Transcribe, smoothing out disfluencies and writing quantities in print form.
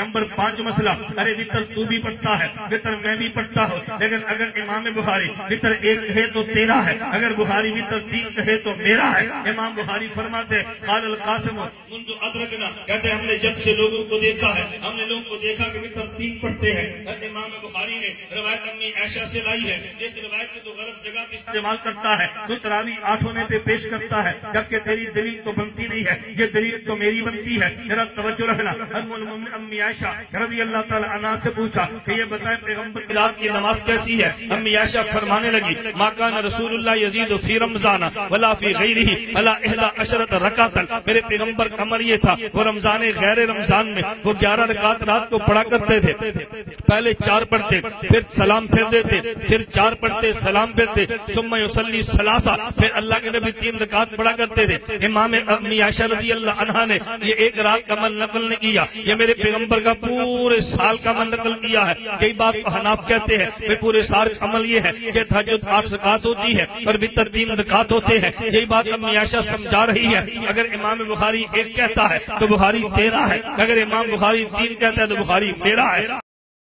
Number 5 مسئلہ، ارے وطر تو بھی پڑھتا ہے، وطر میں بھی پڑھتا ہوں، لیکن اگر امام بخاری وطر 1 کہے تو تیرا ہے، اگر بخاری وطر 3 کہے تو میرا ہے۔ امام بخاری فرماتے قال القاسم منذ ادرکنا، کہتے ہم نے جب سے لوگوں کو دیکھا ہے، ہم نے لوگوں کو دیکھا کہ وطر 3 پڑھتے ہیں۔ امام بخاری نے روایت امی عائشہ سے لائی ہے، جس روایت کو تو غلط جگہ پہ استعمال کرتا ہے، تو تراویح 8 ہونے پہ پیش کرتا ہے، جبکہ تیری دلیل تو بنتی نہیں ہے، یہ دلیل تو میری بنتی ہے۔ میرا توجہ رکھنا۔ امی عائشہ رضی اللہ تعالی عنہا سے پوچھا کہ یہ بتائیں پیغمبر کی رات کی نماز کیسی ہے؟ امی عائشہ فرمانے لگی ما کان رسول اللہ یزید فی رمضان ولا فی غیرہ الا 11 رکعۃ، میرے پیغمبر کا عمل یہ تھا وہ رمضان غیر رمضان میں وہ 11 رکعت رات کو پڑھا کرتے تھے، پہلے 4 پڑھتے پھر سلام پھیر دیتے، پھر 4 پڑھتے سلام پھرتے، ثم یصلی ثلاثہ، پھر اللہ کے نبی 3 رکعت پڑھا کرتے تھے۔ امام امی عائشہ رضی اللہ عنہا نے یہ ایک رات کا عمل نقل نہیں کیا، یہ میرے پیغمبر کا پورے سال کا عمل نقل کیا ہے۔ یہی بات حناف کہتے ہیں پھر پورے سال کا عمل یہ ہے کہ تہجد 8 رکعت ہوتی ہے اور وتر 3 رکعت ہوتے ہیں۔ یہی بات امی عائشہ سمجھا رہی ہے۔ اگر امام بخاری 1 کہتا ہے تو بخاری 13 ہے، اگر امام بخاری 3 کہتا ہے تو بخاری میرا ہے۔